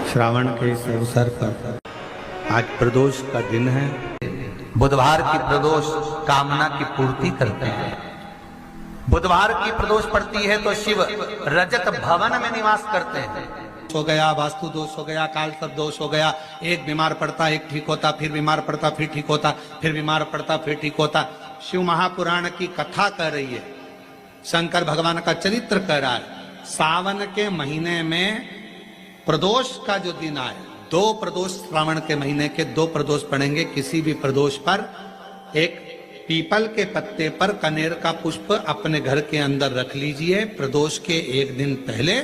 श्रावण के इस अवसर पर आज प्रदोष का दिन है। बुधवार की प्रदोष कामना की पूर्ति करते हैं। बुधवार की प्रदोष पड़ती है तो शिव रजत भवन में निवास करते हैं। हो गया, वास्तु दोष हो गया, काल सर्प दोष हो गया, एक बीमार पड़ता एक ठीक होता, फिर बीमार पड़ता फिर ठीक होता, फिर बीमार पड़ता फिर ठीक होता। शिव महापुराण की कथा कर रही है, शंकर भगवान का चरित्र कर रहा है। सावन के महीने में प्रदोष का जो दिन आए, 2 प्रदोष श्रावण के महीने के 2 प्रदोष पड़ेंगे। किसी भी प्रदोष पर एक पीपल के पत्ते पर कनेर का पुष्प अपने घर के अंदर रख लीजिए प्रदोष के एक दिन पहले,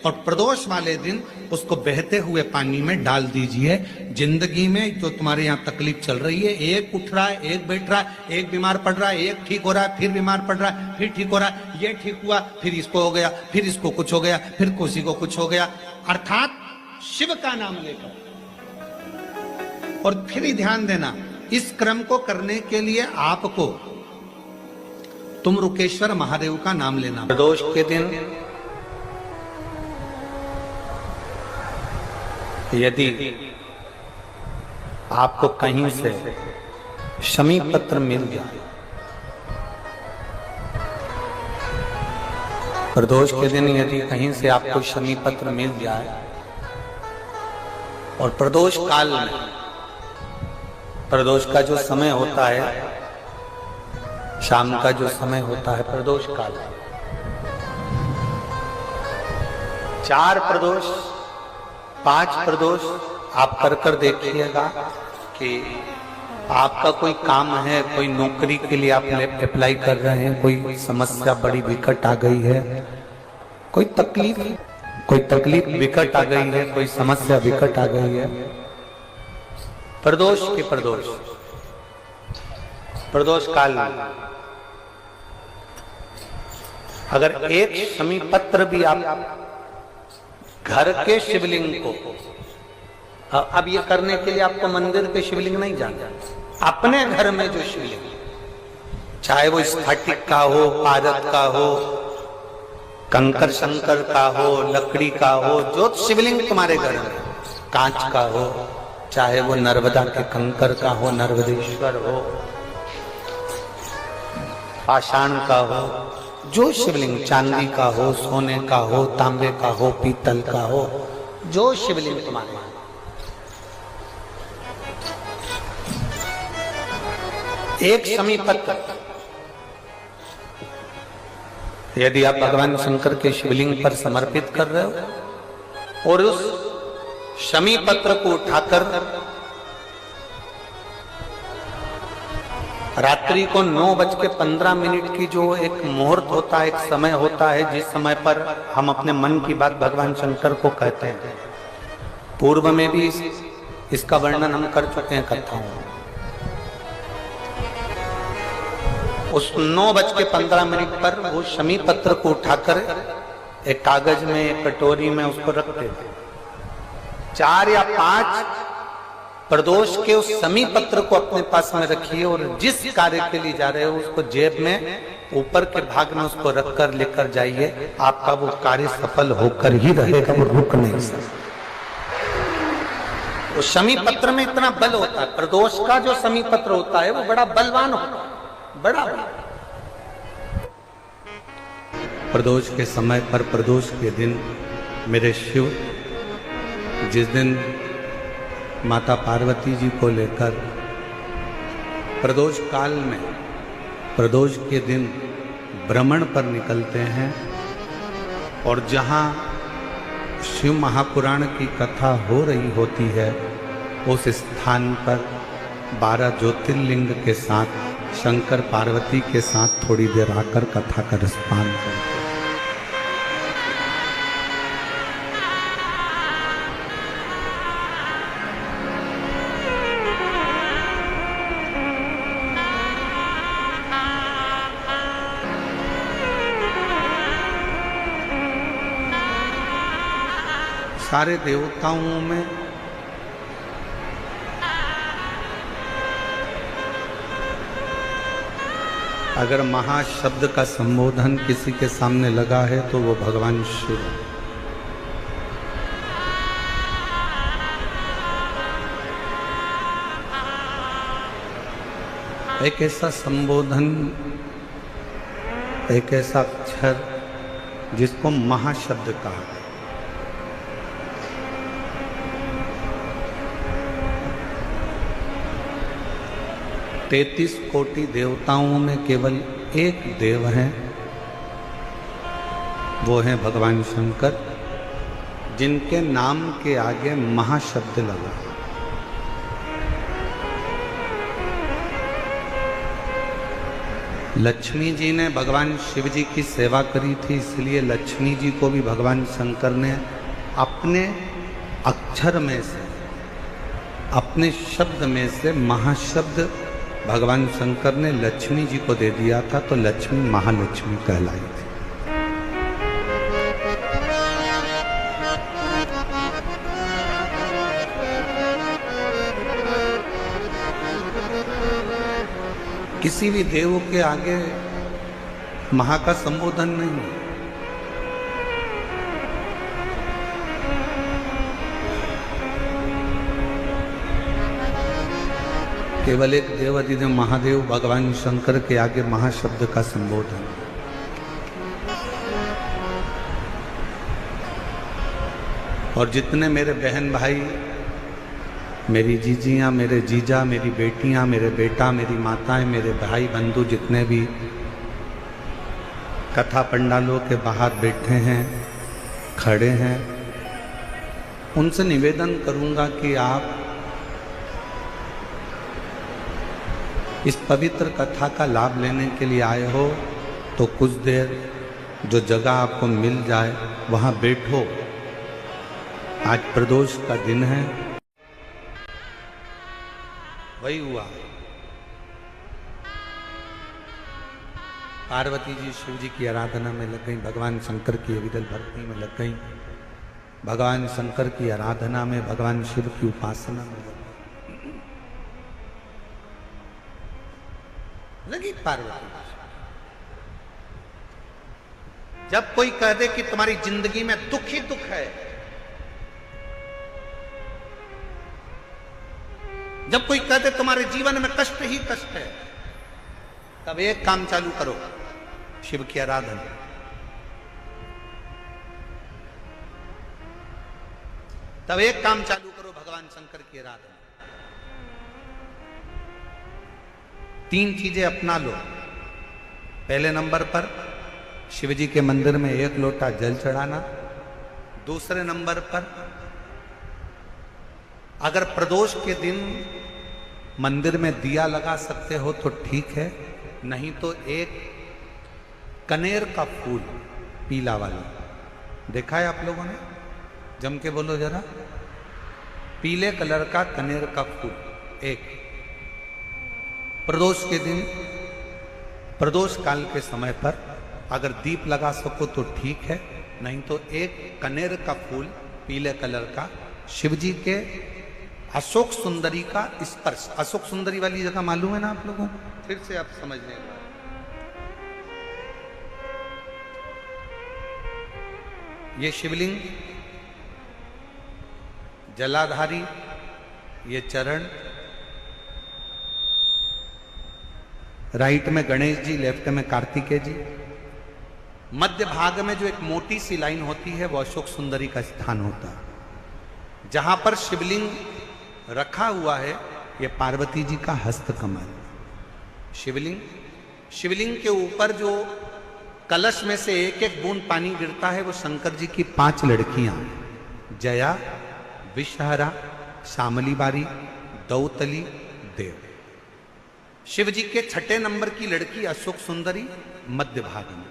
और प्रदोष वाले दिन उसको बहते हुए पानी में डाल दीजिए। जिंदगी में जो तुम्हारे यहाँ तकलीफ चल रही है, एक उठ रहा है, एक बैठ रहा है, एक बीमार पड़ रहा है, एक ठीक हो रहा है, फिर बीमार पड़ रहा है, फिर ठीक हो रहा है, ये ठीक हुआ, फिर इसको हो गया, फिर इसको कुछ हो गया, फिर किसी को कुछ हो गया, अर्थात शिव का नाम लेकर। और फिर ही ध्यान देना, इस क्रम को करने के लिए आपको तुम रुकेश्वर महादेव का नाम लेना। प्रदोष के दिन यदि आपको कहीं से शमी पत्र मिल जाए, प्रदोष के दिन यदि कहीं से आपको शमी पत्र मिल जाए, और प्रदोष काल में, प्रदोष का जो समय होता है, शाम का जो समय होता है प्रदोष काल, 4 प्रदोष 5 प्रदोष आप कर देखिएगा कि आपका कोई काम है, कोई नौकरी के लिए आप अप्लाई कर रहे हैं, कोई समस्या बड़ी विकट आ गई है, कोई तकलीफ विकट आ गई है, कोई समस्या विकट आ गई है, प्रदोष के प्रदोष काल में अगर एक शमी पत्र भी आप घर के शिवलिंग को, अब ये करने के लिए आपको मंदिर के शिवलिंग नहीं जाना, अपने घर में जो शिवलिंग, चाहे वो स्फटिक का हो, पारद का हो, कंकर शंकर का हो, लकड़ी का हो, जो शिवलिंग तुम्हारे घर में, कांच का हो, चाहे वो नर्मदा के कंकर का हो, नर्मदेश्वर हो, पाषाण का हो, जो शिवलिंग चांदी का हो, सोने का हो, तांबे का हो, पीतल का हो, जो शिवलिंग तुम्हारे, एक शमी पत्र यदि आप भगवान शंकर के शिवलिंग पर समर्पित कर रहे हो, और उस शमी पत्र को उठाकर रात्रि को 9:15 की जो एक मुहूर्त होता है, एक समय होता है, जिस समय पर हम अपने मन की बात भगवान शंकर को कहते हैं, पूर्व में भी इसका वर्णन हम कर चुके हैं कथाओं में। उस 9:15 पर वो शमी पत्र को उठाकर एक कागज में, एक कटोरी में उसको रखते थे। 4 या 5 प्रदोष के उस शमी पत्र को अपने पास में रखिए, और जिस कार्य के लिए जा रहे हो उसको जेब में ऊपर के भाग में उसको रखकर लेकर जाइए। आपका वो कार्य सफल होकर ही रहेगा, वो रुक नहीं सकता। उस शमी पत्र में इतना बल होता है, प्रदोष का जो शमी पत्र होता है वो बड़ा बलवान होता है, बड़ा बल। प्रदोष के समय पर, प्रदोष के दिन मेरे शिव, जिस दिन माता पार्वती जी को लेकर प्रदोष काल में, प्रदोष के दिन भ्रमण पर निकलते हैं, और जहाँ शिव महापुराण की कथा हो रही होती है, उस स्थान पर 12 ज्योतिर्लिंग के साथ शंकर पार्वती के साथ थोड़ी देर आकर कथा का रसपान करते हैं। सारे देवताओं में अगर महाशब्द का संबोधन किसी के सामने लगा है तो वो भगवान शिव। एक ऐसा संबोधन, एक ऐसा अक्षर जिसको महाशब्द कहा गया। 33 कोटि देवताओं में केवल एक देव है, वो है भगवान शंकर, जिनके नाम के आगे महाशब्द लगा। लक्ष्मी जी ने भगवान शिव जी की सेवा करी थी, इसलिए लक्ष्मी जी को भी भगवान शंकर ने अपने अक्षर में से, अपने शब्द में से महाशब्द भगवान शंकर ने लक्ष्मी जी को दे दिया था, तो लक्ष्मी महालक्ष्मी कहलाई थी। किसी भी देव के आगे महा का संबोधन नहीं है। केवल एक देव अधिदेव महादेव भगवान शंकर के आगे महाशब्द का संबोधन। और जितने मेरे बहन भाई, मेरी जीजियाँ, मेरे जीजा, मेरी बेटियाँ, मेरे बेटा, मेरी माताएं, मेरे भाई बंधु जितने भी कथा पंडालों के बाहर बैठे हैं, खड़े हैं, उनसे निवेदन करूंगा कि आप इस पवित्र कथा का लाभ लेने के लिए आए हो तो कुछ देर जो जगह आपको मिल जाए वहाँ बैठो। आज प्रदोष का दिन है। वही हुआ, पार्वती जी शिव जी की आराधना में लग गई, भगवान शंकर की अविरल भक्ति में लग गई, भगवान शंकर की आराधना में, भगवान शिव की उपासना में लगी पार्वती। जब कोई कह दे कि तुम्हारी जिंदगी में दुख ही दुख है, जब कोई कहते तुम्हारे जीवन में कष्ट ही कष्ट है, तब एक काम चालू करो, शिव की आराधना। तब एक काम चालू करो, भगवान शंकर की आराधना। 3 चीजें अपना लो। पहले नंबर पर शिव जी के मंदिर में 1 लोटा जल चढ़ाना। दूसरे नंबर पर अगर प्रदोष के दिन मंदिर में दिया लगा सकते हो तो ठीक है, नहीं तो एक कनेर का फूल पीला वाला, देखा है आप लोगों ने? जम के बोलो जरा। पीले कलर का कनेर का फूल एक प्रदोष के दिन, प्रदोष काल के समय पर अगर दीप लगा सको तो ठीक है, नहीं तो एक कनेर का फूल पीले कलर का, शिव जी के अशोक सुंदरी का स्पर्श। अशोक सुंदरी वाली जगह मालूम है ना आप लोगों को? फिर से आप समझ लेंगे। ये शिवलिंग, जलाधारी, ये चरण, राइट में गणेश जी, लेफ्ट में कार्तिकेय जी, मध्य भाग में जो एक मोटी सी लाइन होती है वो अशोक सुंदरी का स्थान होता है। जहां पर शिवलिंग रखा हुआ है ये पार्वती जी का हस्त कमल। शिवलिंग के ऊपर जो कलश में से एक एक बूंद पानी गिरता है वो शंकर जी की 5 लड़कियां, जया, विषहरा, शामली बारी, दौतली, देव। शिव जी के 6ठे नंबर की लड़की अशोक सुंदरी मध्य भाग में।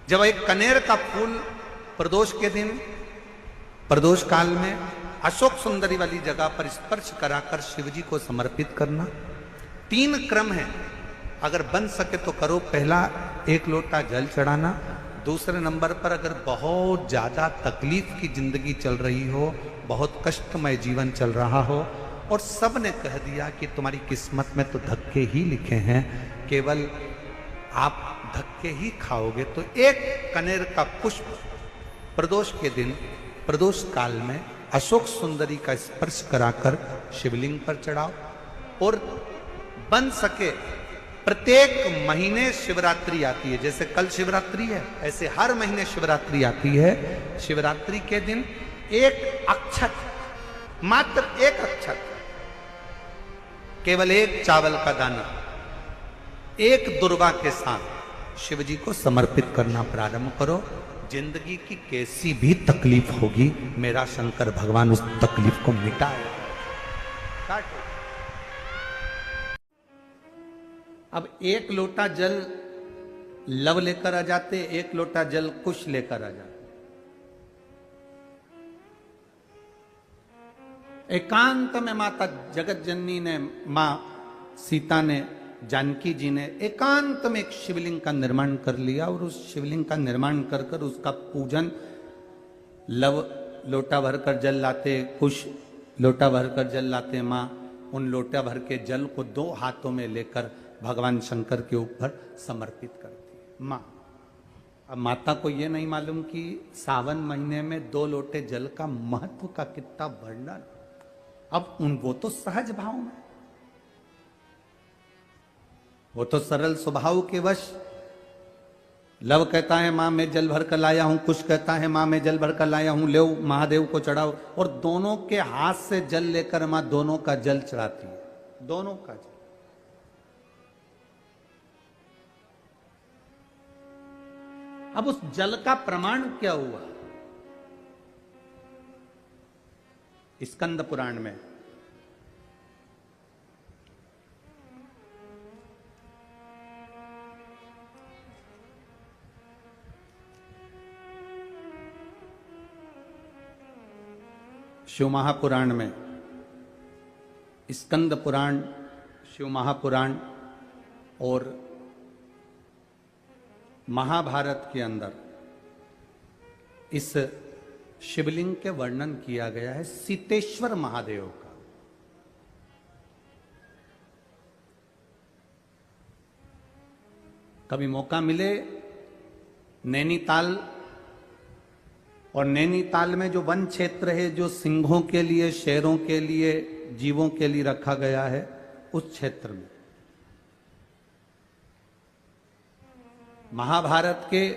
जब एक कनेर का फूल प्रदोष के दिन, प्रदोष काल में अशोक सुंदरी वाली जगह पर स्पर्श कराकर शिव जी को समर्पित करना। 3 क्रम है, अगर बन सके तो करो। पहला 1 लोटा जल चढ़ाना। दूसरे नंबर पर अगर बहुत ज्यादा तकलीफ की जिंदगी चल रही हो, बहुत कष्टमय जीवन चल रहा हो और सब ने कह दिया कि तुम्हारी किस्मत में तो धक्के ही लिखे हैं, केवल आप धक्के ही खाओगे, तो एक कनेर का पुष्प प्रदोष के दिन, प्रदोष काल में अशोक सुंदरी का स्पर्श कराकर शिवलिंग पर चढ़ाओ और बन सके, प्रत्येक महीने शिवरात्रि आती है। जैसे कल शिवरात्रि है, ऐसे हर महीने शिवरात्रि आती है। शिवरात्रि के दिन एक अक्षत, मात्र एक अक्षत, केवल एक चावल का दाना, एक दुर्वा के साथ शिव जी को समर्पित करना प्रारंभ करो। जिंदगी की कैसी भी तकलीफ होगी, मेरा शंकर भगवान उस तकलीफ को मिटाएगा। काटो। अब एक लोटा जल लव लेकर आ जाते, एक लोटा जल कुश लेकर आ जाते। एकांत में माता जगत जननी ने, मां सीता ने, जानकी जी ने एकांत में एक शिवलिंग का निर्माण कर लिया और उस शिवलिंग का निर्माण कर कर उसका पूजन, लव लोटा भरकर जल लाते, कुश लोटा भरकर जल लाते। मां उन लोटा भर के जल को 2 हाथों में लेकर भगवान शंकर के ऊपर समर्पित करती है मां। अब माता को यह नहीं मालूम कि सावन महीने में 2 लोटे जल का महत्व का कितना वर्णन। अब वो तो सहज भाव में, वो तो सरल स्वभाव के वश। लव कहता है मां मैं जल भर कर लाया हूं, कुश कहता है मां मैं जल भर कर लाया हूं, ले महादेव को चढ़ाओ। और दोनों के हाथ से जल लेकर मां दोनों का जल चढ़ाती है, दोनों का जल। अब उस जल का प्रमाण क्या हुआ? स्कंद पुराण में शिव महापुराण में, स्कंद पुराण, शिव महापुराण और महाभारत के अंदर इस शिवलिंग के वर्णन किया गया है सीतेश्वर महादेव का। कभी मौका मिले नैनीताल, और नैनीताल में जो वन क्षेत्र है जो सिंहों के लिए, शेरों के लिए, जीवों के लिए रखा गया है, उस क्षेत्र में महाभारत के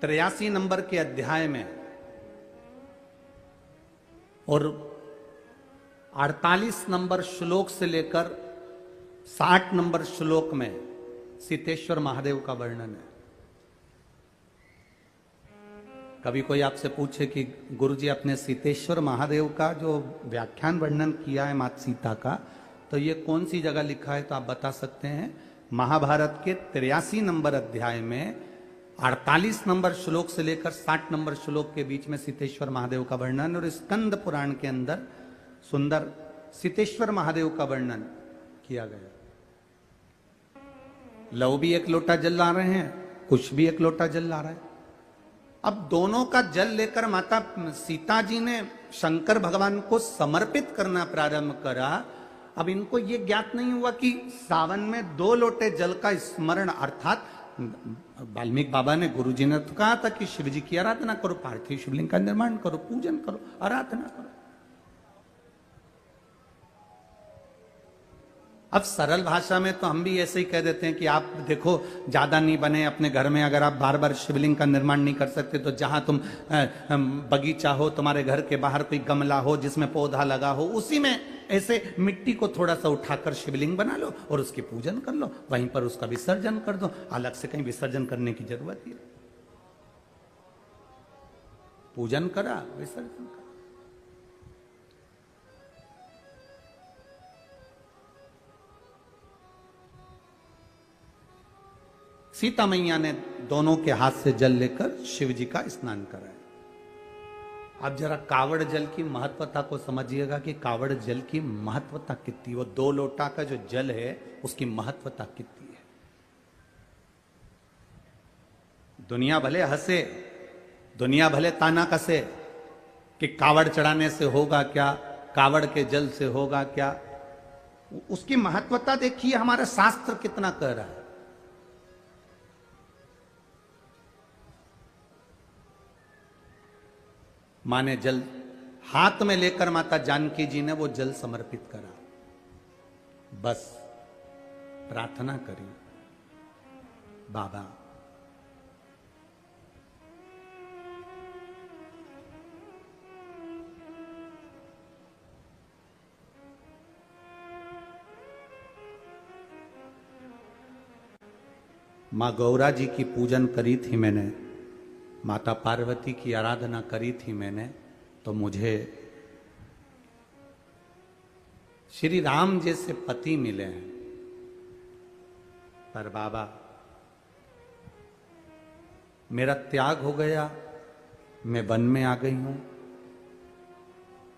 83 नंबर के अध्याय में और 48 नंबर श्लोक से लेकर 60 नंबर श्लोक में सीतेश्वर महादेव का वर्णन है। कभी कोई आपसे पूछे कि गुरुजी आपने सीतेश्वर महादेव का जो व्याख्यान वर्णन किया है माता सीता का, तो ये कौन सी जगह लिखा है, तो आप बता सकते हैं महाभारत के 83 नंबर अध्याय में 48 नंबर श्लोक से लेकर 60 नंबर श्लोक के बीच में सीतेश्वर महादेव का वर्णन, और स्कंद पुराण के अंदर सुंदर सीतेश्वर महादेव का वर्णन किया गया। लव भी एक लोटा जल ला रहे हैं, कुश भी एक लोटा जल ला रहा है। अब दोनों का जल लेकर माता सीता जी ने शंकर भगवान को समर्पित करना प्रारंभ करा। अब इनको ये ज्ञात नहीं हुआ कि सावन में 2 लोटे जल का स्मरण, अर्थात वाल्मीकि बाबा ने, गुरुजी ने तो कहा था कि शिव जी की आराधना करो, पार्थिव शिवलिंग का निर्माण करो, पूजन करो, आराधना करो। अब सरल भाषा में तो हम भी ऐसे ही कह देते हैं कि आप देखो ज्यादा नहीं बने अपने घर में, अगर आप बार बार शिवलिंग का निर्माण नहीं कर सकते तो जहां तुम बगीचा हो, तुम्हारे घर के बाहर कोई गमला हो जिसमें पौधा लगा हो, उसी में ऐसे मिट्टी को थोड़ा सा उठाकर शिवलिंग बना लो और उसकी पूजन कर लो, वहीं पर उसका विसर्जन कर दो। अलग से कहीं विसर्जन करने की जरूरत ही नहीं। पूजन करा, विसर्जन करा। सीता मैया ने दोनों के हाथ से जल लेकर शिव जी का स्नान कराया। अब जरा कावड़ जल की महत्वता को समझिएगा कि कावड़ जल की महत्वता कितनी, वो 2 लोटा का जो जल है उसकी महत्वता कितनी है। दुनिया भले हंसे, दुनिया भले ताना कसे कि कावड़ चढ़ाने से होगा क्या, कावड़ के जल से होगा क्या, उसकी महत्वता देखिए हमारा शास्त्र कितना कह रहा है। मां ने जल हाथ में लेकर माता जानकी जी ने वो जल समर्पित करा। बस प्रार्थना करी, बाबा माँ गौरा जी की पूजन करी थी मैंने, माता पार्वती की आराधना करी थी मैंने, तो मुझे श्री राम जैसे पति मिले हैं। पर बाबा मेरा त्याग हो गया, मैं वन में आ गई हूं।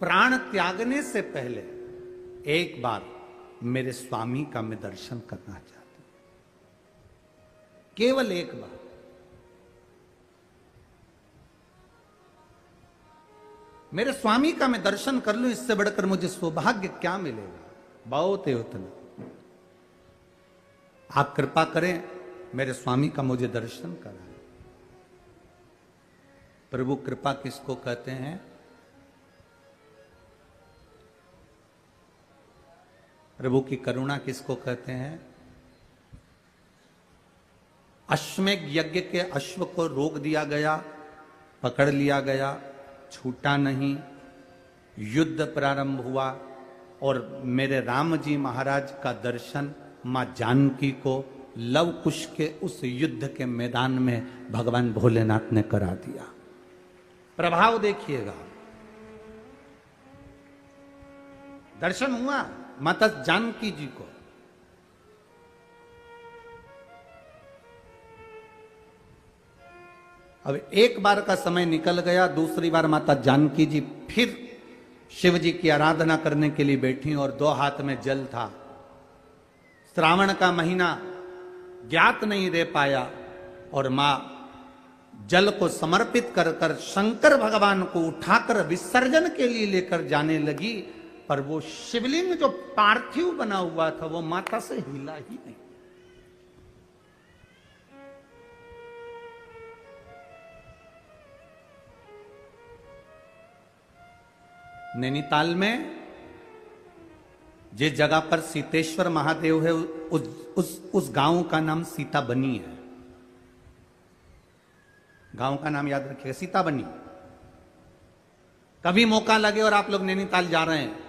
प्राण त्यागने से पहले एक बार मेरे स्वामी का मैं दर्शन करना चाहती हूं, केवल एक बार। मेरे स्वामी का मैं दर्शन कर लूं, इससे बढ़कर मुझे सौभाग्य क्या मिलेगा। बहुत है उतना। आप कृपा करें, मेरे स्वामी का मुझे दर्शन कराएं। प्रभु कृपा किसको कहते हैं? प्रभु की करुणा किसको कहते हैं? अश्वमेध यज्ञ के अश्व को रोक दिया गया, पकड़ लिया गया, छूटा नहीं, युद्ध प्रारंभ हुआ और मेरे राम जी महाराज का दर्शन मां जानकी को लव कुश के उस युद्ध के मैदान में भगवान भोलेनाथ ने करा दिया। प्रभाव देखिएगा, दर्शन हुआ माता जानकी जी को। अब एक बार का समय निकल गया, दूसरी बार माता जानकी जी फिर शिव जी की आराधना करने के लिए बैठी और दो हाथ में जल था। श्रावण का महीना ज्ञात नहीं रह पाया और मां जल को समर्पित कर कर शंकर भगवान को उठाकर विसर्जन के लिए लेकर जाने लगी, पर वो शिवलिंग जो पार्थिव बना हुआ था वो माता से हिला ही नहीं। नैनीताल में जिस जगह पर सीतेश्वर महादेव है, उस गांव का नाम सीताबनी है। गांव का नाम याद रखिएगा, सीताबनी। कभी मौका लगे और आप लोग नैनीताल जा रहे हैं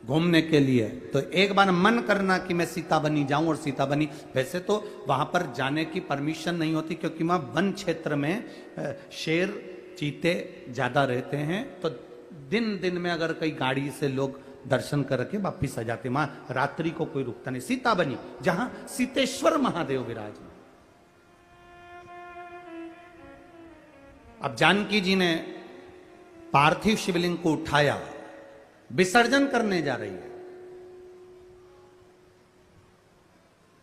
घूमने के लिए, तो एक बार मन करना कि मैं सीताबनी जाऊं। और सीताबनी वैसे तो वहां पर जाने की परमिशन नहीं होती, क्योंकि वहां वन क्षेत्र में शेर चीते ज्यादा रहते हैं, तो दिन दिन में अगर कई गाड़ी से लोग दर्शन करके वापिस आ जाते, वहां रात्रि को कोई रुकता नहीं। सीताबनी, जहां सीतेश्वर महादेव विराजमान। अब जानकी जी ने पार्थिव शिवलिंग को उठाया, विसर्जन करने जा रही है,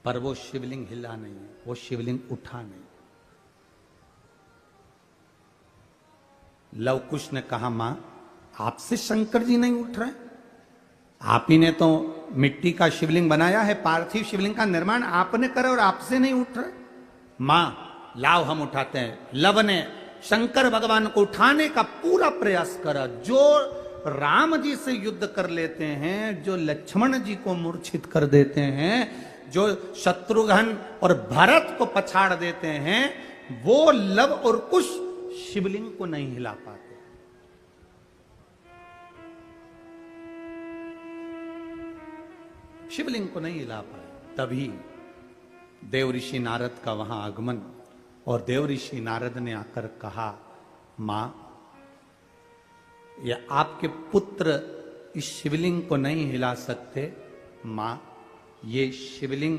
पर वो शिवलिंग हिला नहीं है, वो शिवलिंग उठा नहीं। लव कुश ने कहा, मां आपसे शंकर जी नहीं उठ रहे? आप ही ने तो मिट्टी का शिवलिंग बनाया है, पार्थिव शिवलिंग का निर्माण आपने करा और आपसे नहीं उठ रहे? मां लाओ हम उठाते हैं। लव ने शंकर भगवान को उठाने का पूरा प्रयास करा। जो राम जी से युद्ध कर लेते हैं, जो लक्ष्मण जी को मूर्छित कर देते हैं, जो शत्रुघ्न और भरत को पछाड़ देते हैं, वो लव और कुश शिवलिंग को नहीं हिला पाते। शिवलिंग को नहीं हिला पाए। तभी देव ऋषि नारद का वहां आगमन, और देव ऋषि नारद ने आकर कहा, मां ये आपके पुत्र इस शिवलिंग को नहीं हिला सकते। मां ये शिवलिंग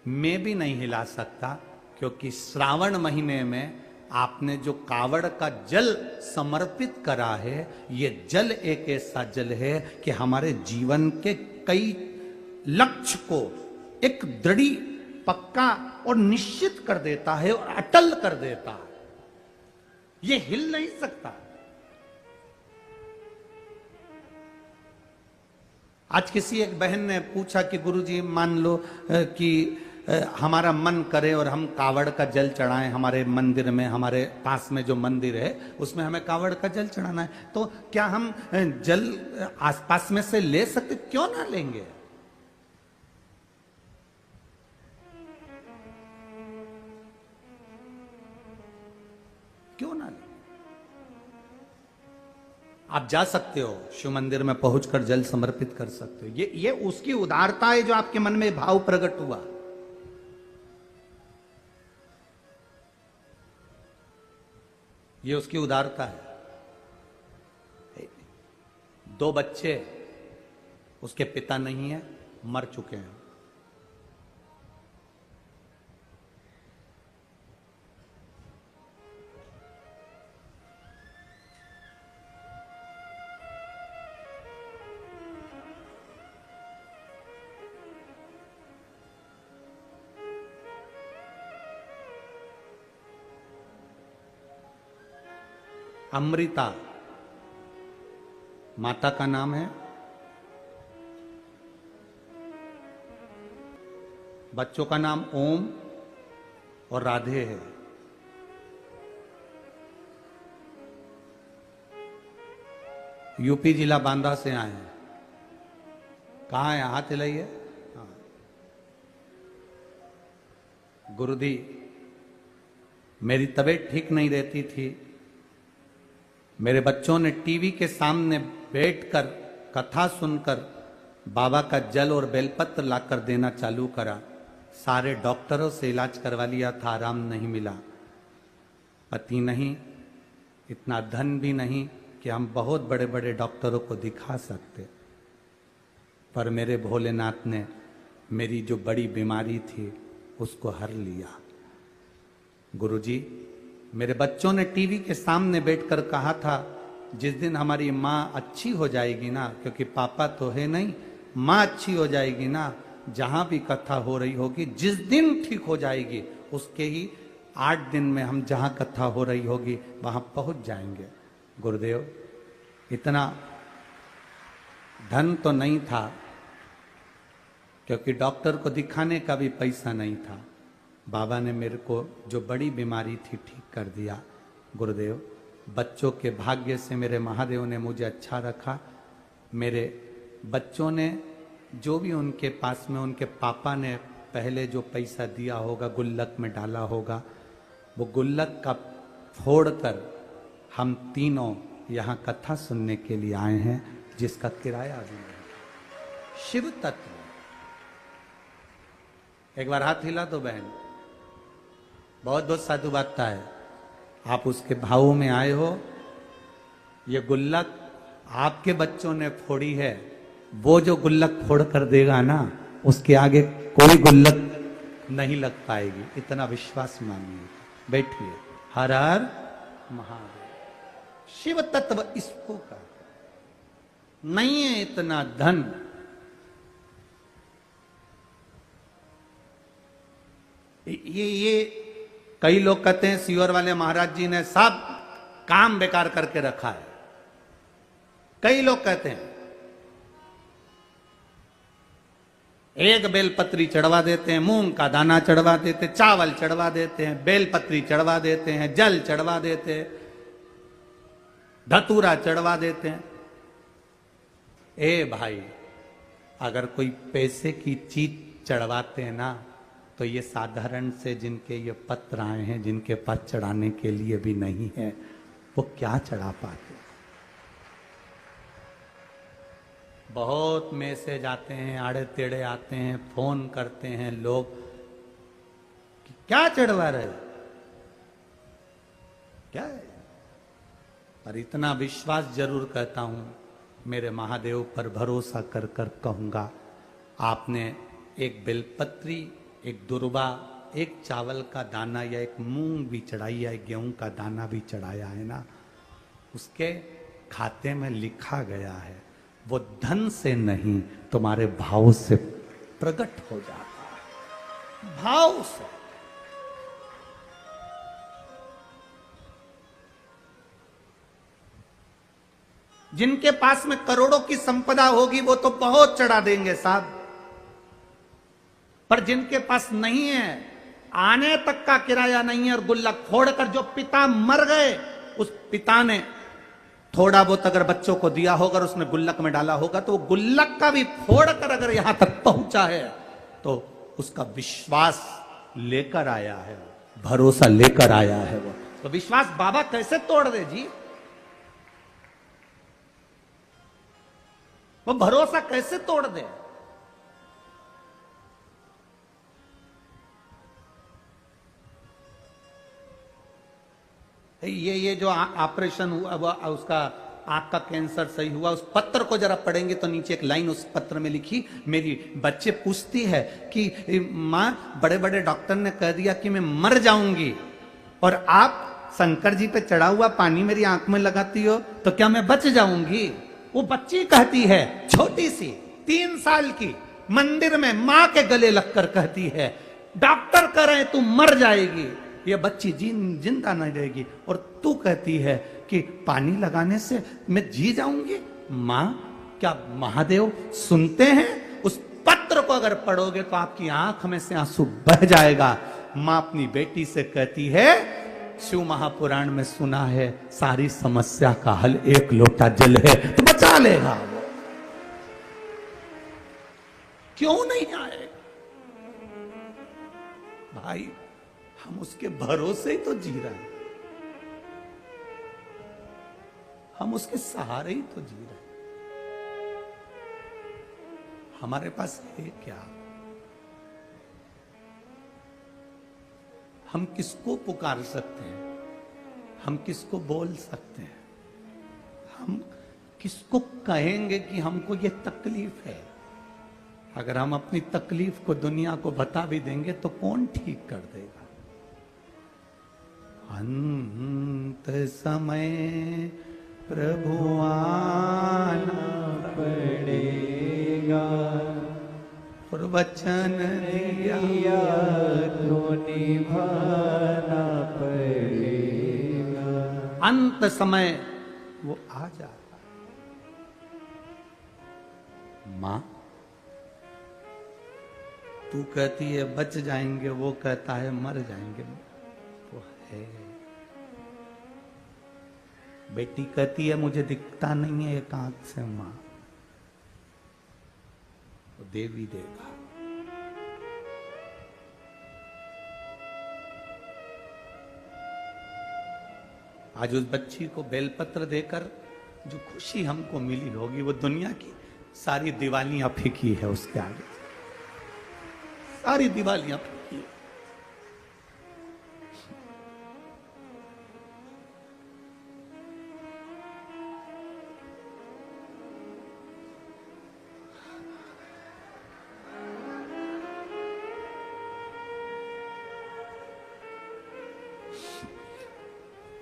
मैं भी नहीं हिला सकता, क्योंकि श्रावण महीने में आपने जो कावड़ का जल समर्पित करा है, ये जल एक ऐसा जल है कि हमारे जीवन के कई लक्ष्य को एक दृढ़, पक्का और निश्चित कर देता है और अटल कर देता है। ये हिल नहीं सकता। आज किसी एक बहन ने पूछा कि गुरुजी मान लो कि हमारा मन करे और हम कावड़ का जल चढ़ाएं, हमारे मंदिर में, हमारे पास में जो मंदिर है उसमें हमें कावड़ का जल चढ़ाना है, तो क्या हम जल आसपास में से ले सकते? क्यों ना लेंगे? आप जा सकते हो, शिव मंदिर में पहुंचकर जल समर्पित कर सकते हो। ये उसकी उदारता है जो आपके मन में भाव प्रकट हुआ। ये उसकी उदारता है। 2 बच्चे, उसके पिता नहीं है, मर चुके हैं। अमृता माता का नाम है, बच्चों का नाम ओम और राधे है। यूपी जिला बांदा से आए हैं। कहाँ है? हाथ हिलाइए। हाँ। गुरुदी, मेरी तबीयत ठीक नहीं रहती थी। मेरे बच्चों ने टीवी के सामने बैठकर कथा सुनकर बाबा का जल और बेलपत्र लाकर देना चालू करा। सारे डॉक्टरों से इलाज करवा लिया था, आराम नहीं मिला। पति नहीं, इतना धन भी नहीं कि हम बहुत बड़े बड़े डॉक्टरों को दिखा सकते। पर मेरे भोलेनाथ ने मेरी जो बड़ी बीमारी थी उसको हर लिया। गुरुजी, मेरे बच्चों ने टीवी के सामने बैठकर कहा था, जिस दिन हमारी माँ अच्छी हो जाएगी ना, क्योंकि पापा तो है नहीं, माँ अच्छी हो जाएगी ना, जहां भी कथा हो रही होगी, जिस दिन ठीक हो जाएगी उसके ही 8 दिन में हम जहां कथा हो रही होगी वहां पहुंच जाएंगे। गुरुदेव, इतना धन तो नहीं था, क्योंकि डॉक्टर को दिखाने का भी पैसा नहीं था। बाबा ने मेरे को जो बड़ी बीमारी थी ठीक कर दिया। गुरुदेव, बच्चों के भाग्य से मेरे महादेव ने मुझे अच्छा रखा। मेरे बच्चों ने जो भी उनके पास में उनके पापा ने पहले जो पैसा दिया होगा, गुल्लक में डाला होगा, वो गुल्लक का फोड़कर हम तीनों यहाँ कथा सुनने के लिए आए हैं, जिसका किराया भी नहीं। शिव तत्व। एक बार हाथ हिला दो बहन। बहुत बहुत साधुवादता है, आप उसके भावों में आए हो। ये गुल्लक आपके बच्चों ने फोड़ी है, वो जो गुल्लक फोड़ कर देगा ना, उसके आगे कोई गुल्लक नहीं लग पाएगी, इतना विश्वास मानिए। बैठिए। हर हर महादेव। शिव तत्व इसको का नहीं है इतना धन। ये कई लोग कहते हैं सीवर वाले महाराज जी ने सब काम बेकार करके रखा है। कई लोग कहते हैं, एक बेलपत्री चढ़वा देते हैं, मूंग का दाना चढ़वा देते, चावल चढ़वा देते हैं, बेलपत्री चढ़वा देते हैं, जल चढ़वा देते हैं, धतूरा चढ़वा देते हैं। ए भाई, अगर कोई पैसे की चीज चढ़वाते हैं ना, तो ये साधारण से जिनके ये पत्र आए हैं, जिनके पास चढ़ाने के लिए भी नहीं है, वो क्या चढ़ा पाते। बहुत मैसेज आते हैं, आड़े टेढ़े आते हैं, फोन करते हैं लोग कि क्या चढ़वा रहे हो, क्या है। पर इतना विश्वास जरूर कहता हूं, मेरे महादेव पर भरोसा कर कर कहूंगा, आपने एक बेलपत्री, एक दुर्वा, एक चावल का दाना या एक मूंग भी चढ़ाई है, गेहूं का दाना भी चढ़ाया है ना, उसके खाते में लिखा गया है, वो धन से नहीं तुम्हारे भाव से प्रकट हो जाता है। भाव से। जिनके पास में करोड़ों की संपदा होगी वो तो बहुत चढ़ा देंगे साहब, पर जिनके पास नहीं है, आने तक का किराया नहीं है, और गुल्लक फोड़कर जो पिता मर गए, उस पिता ने थोड़ा बहुत अगर बच्चों को दिया होगा, उसने गुल्लक में डाला होगा, तो वो गुल्लक का भी फोड़कर अगर यहां तक पहुंचा है, तो उसका विश्वास लेकर आया है, भरोसा लेकर आया है वो। तो विश्वास बाबा कैसे तोड़ दे जी। वो भरोसा कैसे तोड़ दे? ये जो ऑपरेशन हुआ उसका आंख का कैंसर सही हुआ, उस पत्र को जरा पढ़ेंगे तो नीचे एक लाइन उस पत्र में लिखी, मेरी बच्चे पूछती है कि माँ बड़े बड़े डॉक्टर ने कह दिया कि मैं मर जाऊंगी और आप शंकर जी पे चढ़ा हुआ पानी मेरी आंख में लगाती हो तो क्या मैं बच जाऊंगी? वो बच्ची कहती है, छोटी सी 3 साल की, मंदिर में माँ के गले लगकर कहती है डॉक्टर कह रहे तू मर जाएगी, ये बच्ची जिंदा नहीं रहेगी, और तू कहती है कि पानी लगाने से मैं जी जाऊंगी। मां, क्या महादेव सुनते हैं? उस पत्र को अगर पढ़ोगे तो आपकी आंख में से आंसू बह जाएगा। मां अपनी बेटी से कहती है, शिव महापुराण में सुना है सारी समस्या का हल एक लोटा जल है, तो बचा लेगा वो। क्यों नहीं आएगा? भाई हम उसके भरोसे ही तो जी रहे हैं, हम उसके सहारे ही तो जी रहे हैं। हमारे पास है क्या? हम किसको पुकार सकते हैं? हम किसको बोल सकते हैं? हम किसको कहेंगे कि हमको ये तकलीफ है? अगर हम अपनी तकलीफ को दुनिया को बता भी देंगे तो कौन ठीक कर देगा? अंत समय प्रभु आना पड़ेगा, और वचन दिया तो निभाना पड़ेगा। अंत समय वो आ जाता है। मां, तू कहती है बच जाएंगे, वो कहता है मर जाएंगे। वो है। बेटी कहती है मुझे दिखता नहीं है एक आंख से, मां वो देवी देगा। आज उस बच्ची को बेलपत्र देकर जो खुशी हमको मिली होगी, वो दुनिया की सारी दिवालियां फीकी है उसके आगे, सारी दिवालियां फीकी है।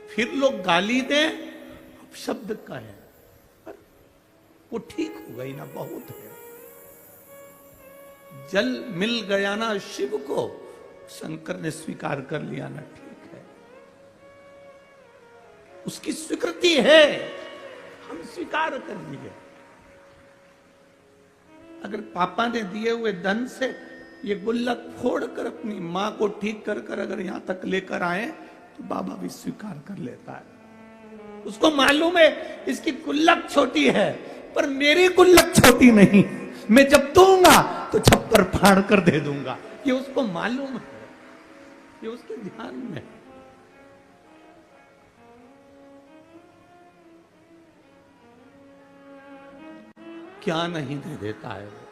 फिर लोग गाली दें, अब शब्द का है, वो ठीक हो गई ना, बहुत है। जल मिल गया ना शिव को, शंकर ने स्वीकार कर लिया ना, ठीक है, उसकी स्वीकृति है, हम स्वीकार कर लिए। अगर पापा ने दिए हुए धन से ये गुल्लक फोड़कर अपनी मां को ठीक कर कर अगर यहां तक लेकर आए तो बाबा भी स्वीकार कर लेता है। उसको मालूम है इसकी गुल्लक छोटी है, पर मेरी गुल्लक छोटी नहीं, मैं जब दूंगा तो छप्पर फाड़ कर दे दूंगा। ये उसको मालूम है, ये उसके ध्यान में। क्या नहीं दे देता है वो।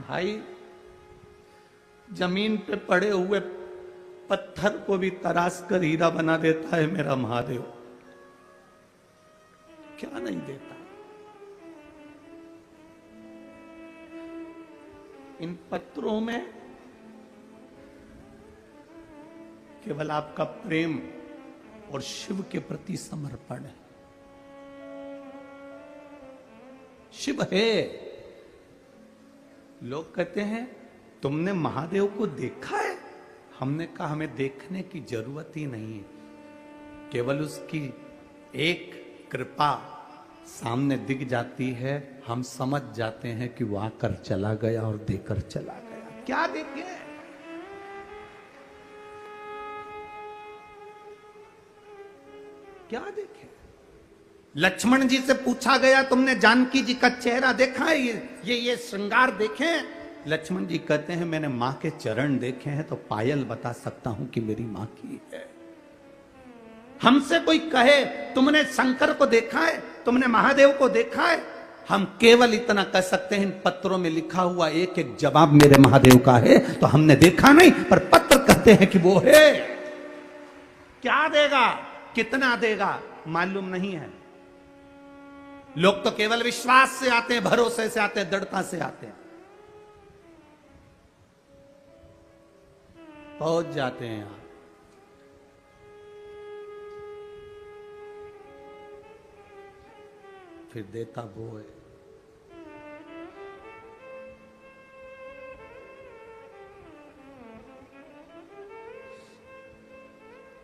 भाई, जमीन पे पड़े हुए पत्थर को भी तराश कर हीरा बना देता है मेरा महादेव। क्या नहीं देता? इन पत्रों में केवल आपका प्रेम और शिव के प्रति समर्पण है। शिव है। लोग कहते हैं तुमने महादेव को देखा है? हमने कहा हमें देखने की जरूरत ही नहीं है, केवल उसकी एक कृपा सामने दिख जाती है, हम समझ जाते हैं कि वो आकर चला गया और देकर चला गया। क्या देखे? क्या देखे? लक्ष्मण जी से पूछा गया तुमने जानकी जी का चेहरा देखा है? ये श्रृंगार देखे? लक्ष्मण जी कहते हैं मैंने मां के चरण देखे हैं तो पायल बता सकता हूं कि मेरी मां की है। हमसे कोई कहे तुमने शंकर को देखा है? तुमने महादेव को देखा है? हम केवल इतना कह सकते हैं, इन पत्रों में लिखा हुआ एक एक जवाब मेरे महादेव का है। तो हमने देखा नहीं, पर पत्र कहते हैं कि वो है। क्या देगा, कितना देगा, मालूम नहीं है। लोग तो केवल विश्वास से आते हैं, भरोसे से आते हैं, दृढ़ता से आते हैं, पहुंच जाते हैं यहां। फिर देता वो है।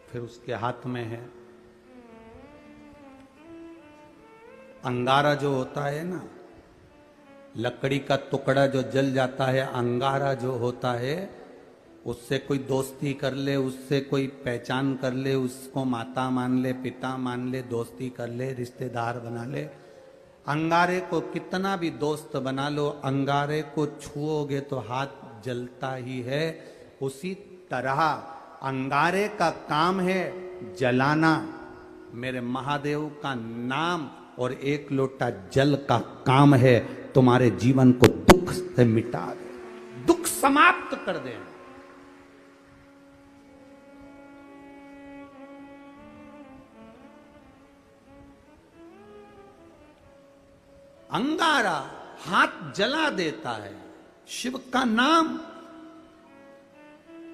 फिर उसके हाथ में है अंगारा, जो होता है ना, लकड़ी का टुकड़ा जो जल जाता है, अंगारा जो होता है, उससे कोई दोस्ती कर ले, उससे कोई पहचान कर ले, उसको माता मान ले, पिता मान ले, दोस्ती कर ले, रिश्तेदार बना ले। अंगारे को कितना भी दोस्त बना लो, अंगारे को छुओगे तो हाथ जलता ही है। उसी तरह अंगारे का काम है जलाना, मेरे महादेव का नाम और एक लोटा जल का काम है तुम्हारे जीवन को दुख से मिटा दे, दुख समाप्त कर दे। अंगारा हाथ जला देता है। शिव का नाम,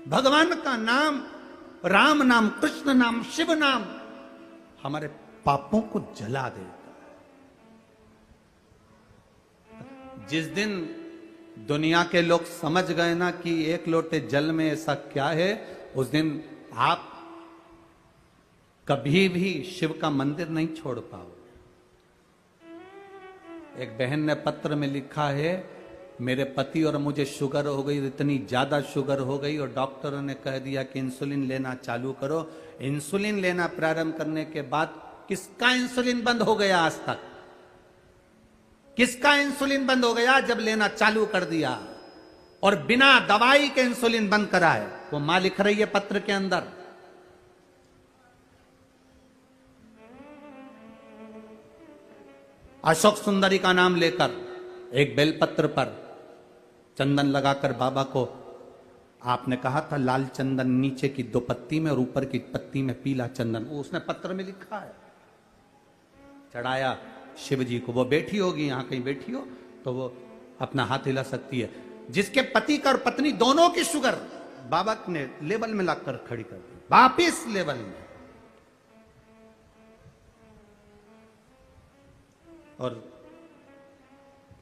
भगवान का नाम, राम नाम, कृष्ण नाम, शिव नाम हमारे पापों को जला देता है। जिस दिन दुनिया के लोग समझ गए ना कि एक लोटे जल में ऐसा क्या है, उस दिन आप कभी भी शिव का मंदिर नहीं छोड़ पाओ। एक बहन ने पत्र में लिखा है, मेरे पति और मुझे शुगर हो गई, इतनी ज्यादा शुगर हो गई और डॉक्टरों ने कह दिया कि इंसुलिन लेना चालू करो। इंसुलिन लेना प्रारंभ करने के बाद किसका इंसुलिन बंद हो गया आज तक? किसका इंसुलिन बंद हो गया जब लेना चालू कर दिया? और बिना दवाई के इंसुलिन बंद करा है। वो मां लिख रही है पत्र के अंदर। अशोक सुंदरी का नाम लेकर एक बेलपत्र पर चंदन लगाकर बाबा को आपने कहा था लाल चंदन नीचे की 2 पत्ती में और ऊपर की पत्ती में पीला चंदन, वो उसने पत्र में लिखा है, चढ़ाया शिव जी को। वो बैठी होगी यहां कहीं बैठी हो तो वो अपना हाथ हिला सकती है। जिसके पति का और पत्नी दोनों की शुगर बाबा ने लेवल में लाकर खड़ी कर दी, वापिस लेवल में। और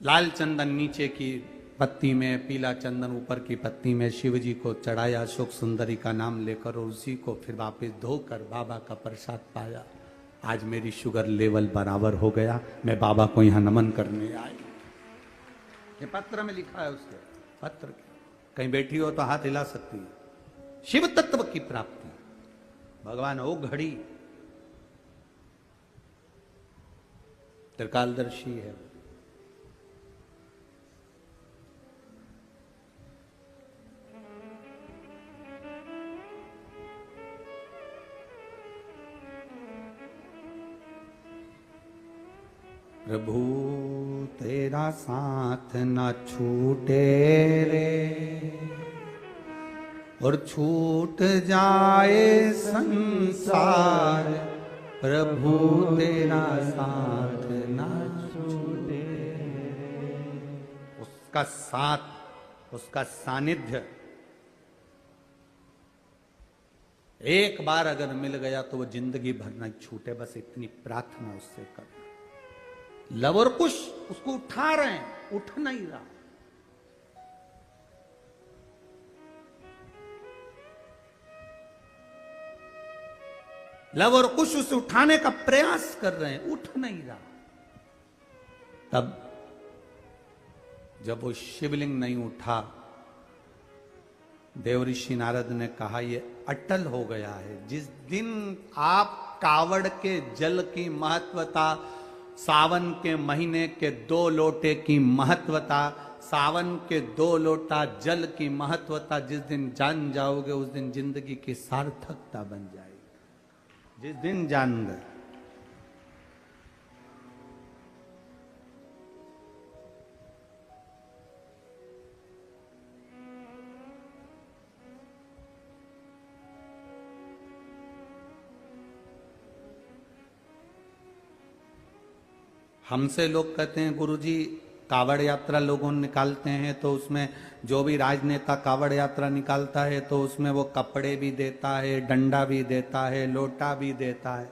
लाल चंदन नीचे की पत्ती में, पीला चंदन ऊपर की पत्ती में शिव जी को चढ़ाया अशोक सुंदरी का नाम लेकर, और उसी को फिर वापस धोकर बाबा का प्रसाद पाया। आज मेरी शुगर लेवल बराबर हो गया, मैं बाबा को यहां नमन करने आई। ये पत्र में लिखा है उसके पत्र के। कहीं बैठी हो तो हाथ हिला सकती है। शिव तत्व की प्राप्ति, भगवान ओ घड़ी त्रिकालदर्शी है। प्रभु तेरा साथ न छूटे रे, और छूट जाए संसार, प्रभु तेरा साथ न छूटे। उसका साथ, उसका सानिध्य एक बार अगर मिल गया तो वो जिंदगी भर न छूटे। बस इतनी प्रार्थना उससे कर। लव और कुश उसको उठा रहे हैं, उठ नहीं रहा। लव और कुश उसे उठाने का प्रयास कर रहे हैं, उठ नहीं रहा। तब जब वो शिवलिंग नहीं उठा, देवऋषि नारद ने कहा ये अटल हो गया है। जिस दिन आप कावड़ के जल की महत्वता, सावन के महीने के 2 लोटे की महत्वता, सावन के 2 लोटा जल की महत्वता जिस दिन जान जाओगे, उस दिन जिंदगी की सार्थकता बन जाएगी। जिस दिन जान गए हमसे लोग कहते हैं गुरुजी कावड़ यात्रा लोगों निकालते हैं तो उसमें जो भी राजनेता कावड़ यात्रा निकालता है तो उसमें वो कपड़े भी देता है, डंडा भी देता है, लोटा भी देता है।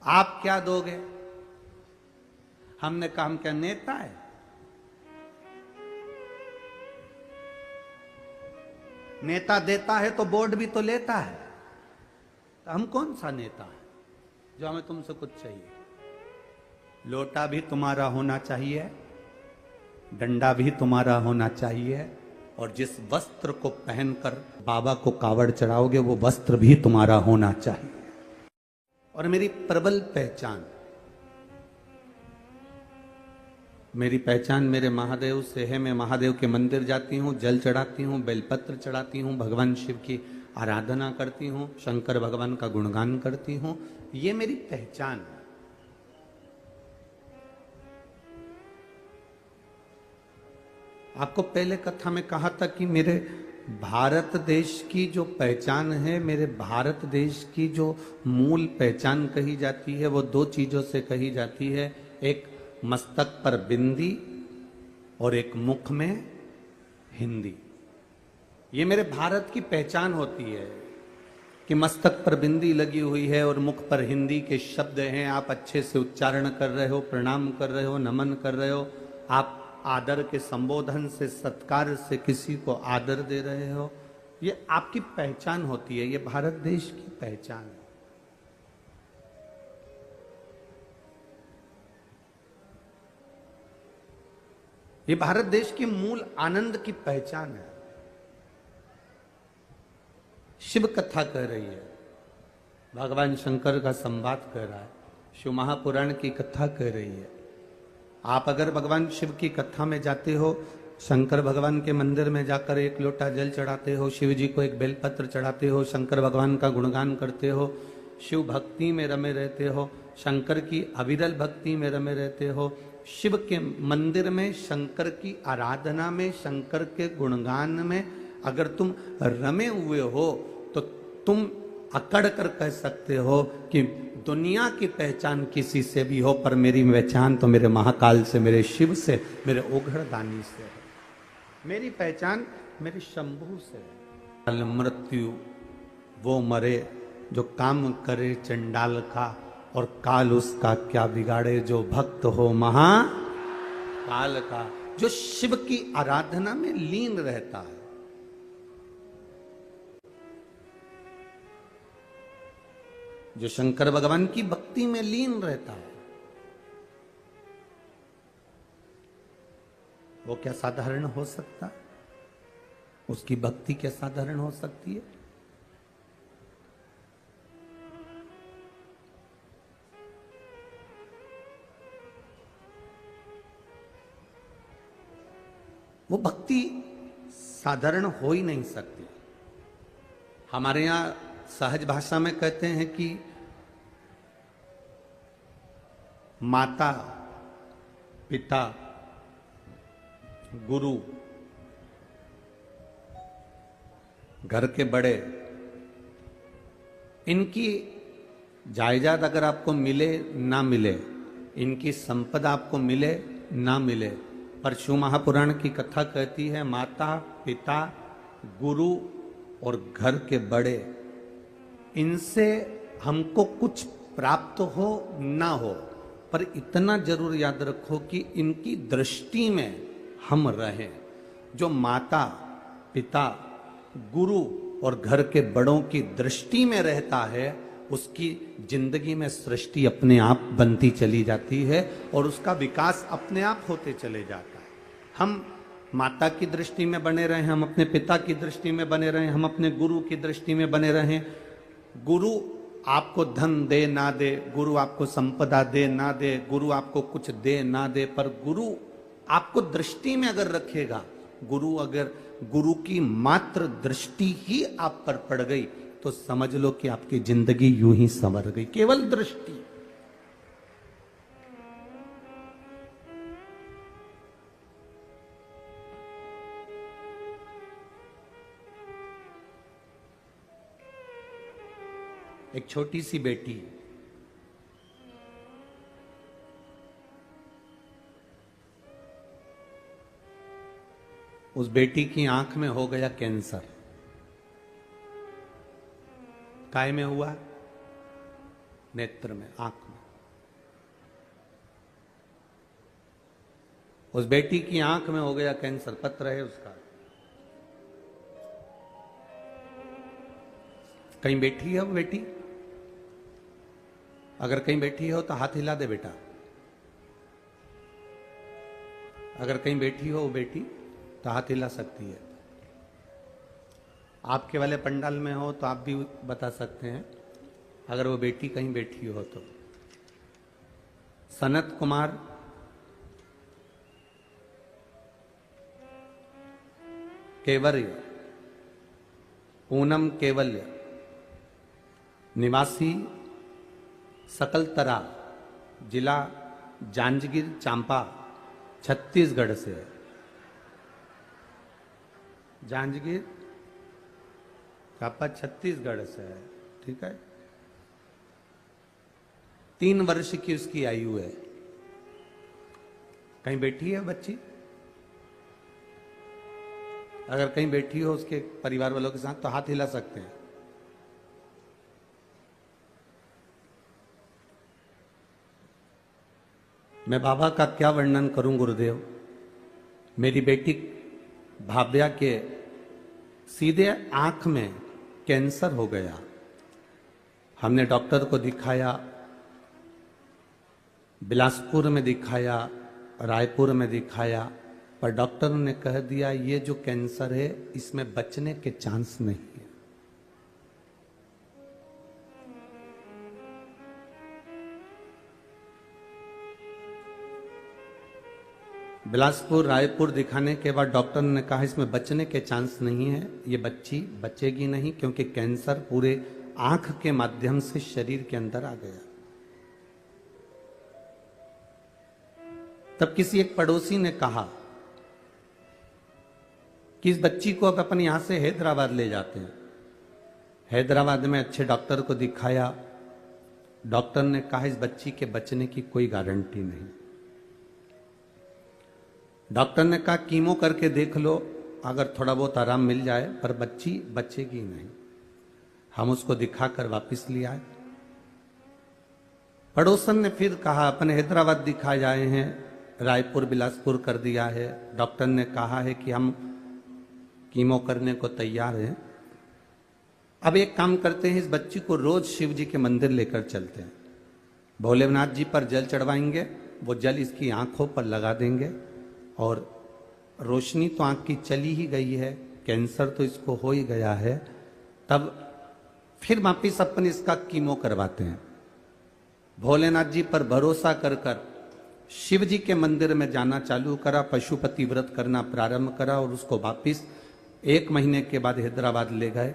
आप क्या दोगे? हमने कहा हम क्या नेता है? नेता देता है तो बोर्ड भी तो लेता है। तो हम कौन सा नेता है जो हमें तुमसे कुछ चाहिए? लोटा भी तुम्हारा होना चाहिए, डंडा भी तुम्हारा होना चाहिए, और जिस वस्त्र को पहनकर बाबा को कावड़ चढ़ाओगे वो वस्त्र भी तुम्हारा होना चाहिए। और मेरी प्रबल पहचान, मेरी पहचान मेरे महादेव से है। मैं महादेव के मंदिर जाती हूँ, जल चढ़ाती हूँ, बेलपत्र चढ़ाती हूँ, भगवान शिव की आराधना करती हूँ, शंकर भगवान का गुणगान करती हूँ। ये मेरी पहचान है। आपको पहले कथा में कहा था कि मेरे भारत देश की जो पहचान है, मेरे भारत देश की जो मूल पहचान कही जाती है वो दो चीजों से कही जाती है। एक मस्तक पर बिंदी और एक मुख में हिंदी। ये मेरे भारत की पहचान होती है कि मस्तक पर बिंदी लगी हुई है और मुख पर हिंदी के शब्द हैं। आप अच्छे से उच्चारण कर रहे हो, प्रणाम कर रहे हो, नमन कर रहे हो, आप आदर के संबोधन से, सत्कार से किसी को आदर दे रहे हो। ये आपकी पहचान होती है, ये भारत देश की पहचान है। ये भारत देश की मूल आनंद की पहचान है। शिव कथा कह रही है, भगवान शंकर का संवाद कर रहा है, शिव महापुराण की कथा कह रही है। आप अगर भगवान शिव की कथा में जाते हो, शंकर भगवान के मंदिर में जाकर एक लोटा जल चढ़ाते हो, शिव जी को एक बेलपत्र चढ़ाते हो, शंकर भगवान का गुणगान करते हो, शिव भक्ति में रमे रहते हो, शंकर की अविरल भक्ति में रमे रहते हो, शिव के मंदिर में, शंकर की आराधना में, शंकर के गुणगान में अगर तुम रमे हुए हो तो तुम अकड़ कर कह सकते हो कि दुनिया की पहचान किसी से भी हो, पर मेरी पहचान तो मेरे महाकाल से, मेरे शिव से, मेरे ओघड़दानी से है। मेरी पहचान मेरे शंभू से है। मृत्यु वो मरे जो काम करे चंडाल का, और काल उसका क्या बिगाड़े जो भक्त हो महाकाल का। जो शिव की आराधना में लीन रहता है, जो शंकर भगवान की भक्ति में लीन रहता है, वो क्या साधारण हो सकता? उसकी भक्ति क्या साधारण हो सकती है? वो भक्ति साधारण हो ही नहीं सकती। हमारे यहां सहज भाषा में कहते हैं कि माता, पिता, गुरु, घर के बड़े, इनकी जायदाद अगर आपको मिले ना मिले, इनकी संपदा आपको मिले ना मिले, पर शिव महापुराण की कथा कहती है माता, पिता, गुरु और घर के बड़े, इनसे हमको कुछ प्राप्त हो ना हो, पर इतना जरूर याद रखो कि इनकी दृष्टि में हम रहें। जो माता, पिता, गुरु और घर के बड़ों की दृष्टि में रहता है, उसकी जिंदगी में सृष्टि अपने आप बनती चली जाती है और उसका विकास अपने आप होते चले जाता है। हम माता की दृष्टि में बने रहें, हम अपने पिता की दृष्टि में बने रहें, हम अपने गुरु की दृष्टि में बने रहें। गुरु आपको धन दे ना दे, गुरु आपको संपदा दे ना दे, गुरु आपको कुछ दे ना दे, पर गुरु आपको दृष्टि में अगर रखेगा, गुरु की मात्र दृष्टि ही आप पर पड़ गई तो समझ लो कि आपकी जिंदगी यूं ही संवर गई। केवल दृष्टि। एक छोटी सी बेटी उस बेटी की आंख में हो गया कैंसर। काय में हुआ? नेत्र में, आंख में। उस बेटी की आंख में हो गया कैंसर, पत्र है उसका। कहीं बैठी है वो बेटी? अगर कहीं बैठी हो तो हाथ हिला दे बेटा। अगर कहीं बैठी हो वो बेटी तो हाथ हिला सकती है। आपके वाले पंडाल में हो तो आप भी बता सकते हैं अगर वो बेटी कहीं बैठी हो तो। सनत कुमार, केवल्य, पूनम केवल्य, निवासी सकलतरा, जिला जांजगीर चांपा, छत्तीसगढ़ से है। जांजगीर चांपा छत्तीसगढ़ से है, ठीक है। 3 वर्ष की उसकी आयु है। कहीं बैठी है बच्ची? अगर कहीं बैठी हो उसके परिवार वालों के साथ तो हाथ हिला सकते हैं। मैं बाबा का क्या वर्णन करूं गुरुदेव। मेरी बेटी भाव्या के सीधे आंख में कैंसर हो गया। हमने डॉक्टर को दिखाया, बिलासपुर में दिखाया, रायपुर में दिखाया, पर डॉक्टर ने कह दिया ये जो कैंसर है इसमें बचने के चांस नहीं है। बिलासपुर रायपुर दिखाने के बाद डॉक्टर ने कहा इसमें बचने के चांस नहीं है, ये बच्ची बचेगी नहीं, क्योंकि कैंसर पूरे आंख के माध्यम से शरीर के अंदर आ गया। तब किसी एक पड़ोसी ने कहा कि इस बच्ची को अब अपन यहां से हैदराबाद ले जाते हैं। हैदराबाद में अच्छे डॉक्टर को दिखाया। डॉक्टर ने कहा इस बच्ची के बचने की कोई गारंटी नहीं। डॉक्टर ने कहा कीमो करके देख लो, अगर थोड़ा बहुत आराम मिल जाए, पर बच्ची बचेगी नहीं। हम उसको दिखाकर वापस ले आए। पड़ोसन ने फिर कहा अपन हैदराबाद दिखा जाए हैं, रायपुर बिलासपुर कर दिया है, डॉक्टर ने कहा है कि हम कीमो करने को तैयार हैं। अब एक काम करते हैं, इस बच्ची को रोज शिव जी के मंदिर लेकर चलते हैं, भोलेनाथ जी पर जल चढ़वाएंगे, वो जल इसकी आंखों पर लगा देंगे और रोशनी तो आंख की चली ही गई है, कैंसर तो इसको हो ही गया है, तब फिर वापिस अपन इसका कीमो करवाते हैं। भोलेनाथ जी पर भरोसा कर कर शिव जी के मंदिर में जाना चालू करा, पशुपति व्रत करना प्रारंभ करा और उसको वापिस 1 महीने के बाद हैदराबाद ले गए।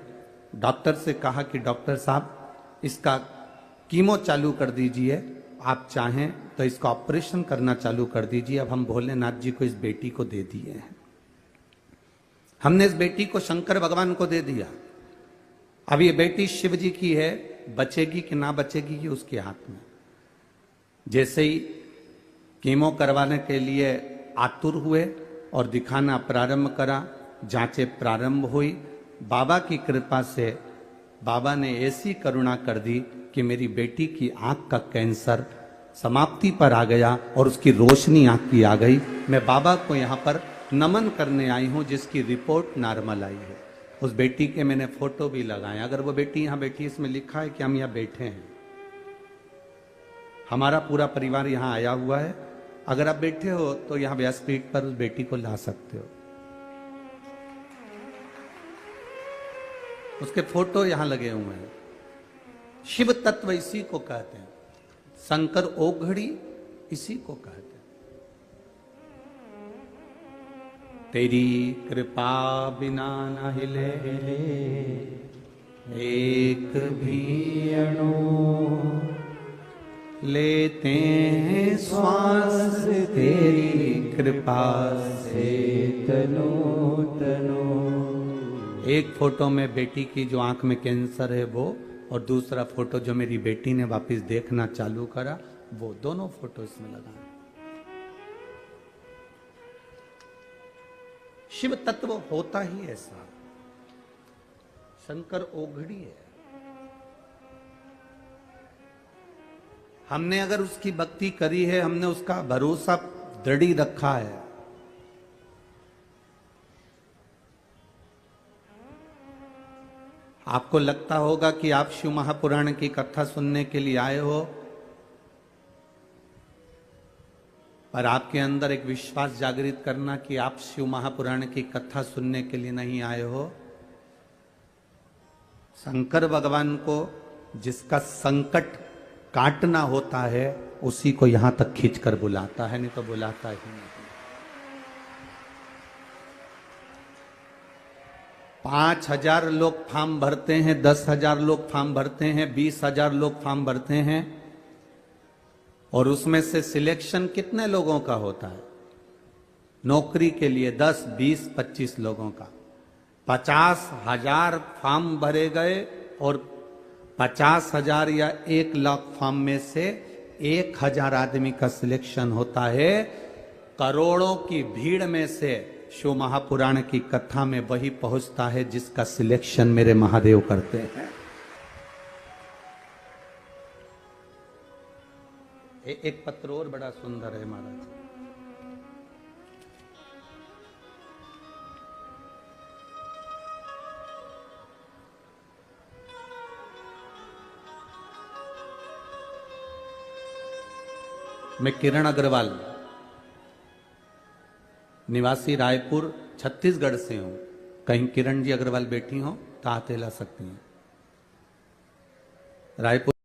डॉक्टर से कहा कि डॉक्टर साहब इसका कीमो चालू कर दीजिए, आप चाहें तो इसका ऑपरेशन करना चालू कर दीजिए। अब हम भोलेनाथ जी को इस बेटी को दे दिए हैं। हमने इस बेटी को शंकर भगवान को दे दिया। अब ये बेटी शिव जी की है, बचेगी कि ना बचेगी ये उसके हाथ में। जैसे ही कीमो करवाने के लिए आतुर हुए और दिखाना प्रारंभ करा, जांचें प्रारंभ हुई, बाबा की कृपा से बाबा ने ऐसी करुणा कर दी कि मेरी बेटी की आंख का कैंसर समाप्ति पर आ गया और उसकी रोशनी आंख की आ गई। मैं बाबा को यहाँ पर नमन करने आई हूँ, जिसकी रिपोर्ट नॉर्मल आई है। उस बेटी के मैंने फोटो भी लगाए। अगर वो बेटी यहाँ बैठी, इसमें लिखा है कि हम यहाँ बैठे हैं, हमारा पूरा परिवार यहाँ आया हुआ है। अगर आप बैठे हो तो यहाँ व्यासपीठ पर उस बेटी को ला सकते हो। उसके फोटो यहां लगे हुए हैं। शिव तत्व इसी को कहते हैं, शंकर ओघड़ी इसी को कहते हैं। तेरी कृपा बिना न हिले एक भी अणु, लेते हैं श्वास तेरी कृपा से तनो तनो। एक फोटो में बेटी की जो आंख में कैंसर है वो, और दूसरा फोटो जो मेरी बेटी ने वापस देखना चालू करा वो, दोनों फोटो इसमें लगाए। शिव तत्व होता ही ऐसा। शंकर ओघड़ी है। हमने अगर उसकी भक्ति करी है, हमने उसका भरोसा दृढ़ रखा है, आपको लगता होगा कि आप शिव महापुराण की कथा सुनने के लिए आए हो, पर आपके अंदर एक विश्वास जागृत करना कि आप शिव महापुराण की कथा सुनने के लिए नहीं आए हो। शंकर भगवान को जिसका संकट काटना होता है, उसी को यहां तक खींचकर बुलाता है, नहीं तो बुलाता ही नहीं। 5,000 लोग फॉर्म भरते हैं, 10,000 लोग फॉर्म भरते हैं, 20,000 लोग फॉर्म भरते हैं, और उसमें से सिलेक्शन कितने लोगों का होता है? नौकरी के लिए 10, 20, 25 लोगों का। 50,000 फॉर्म भरे गए और 50,000 या 1,00,000 फॉर्म में से 1,000 आदमी का सिलेक्शन होता है। करोड़ों की भीड़ में से शिव महापुराण की कथा में वही पहुंचता है जिसका सिलेक्शन मेरे महादेव करते हैं। एक पत्र और बड़ा सुंदर है महाराज। मैं किरण अग्रवाल, निवासी रायपुर छत्तीसगढ़ से हूं। कहीं किरण जी अग्रवाल बैठी हो तो हाथ हिला सकती हैं। रायपुर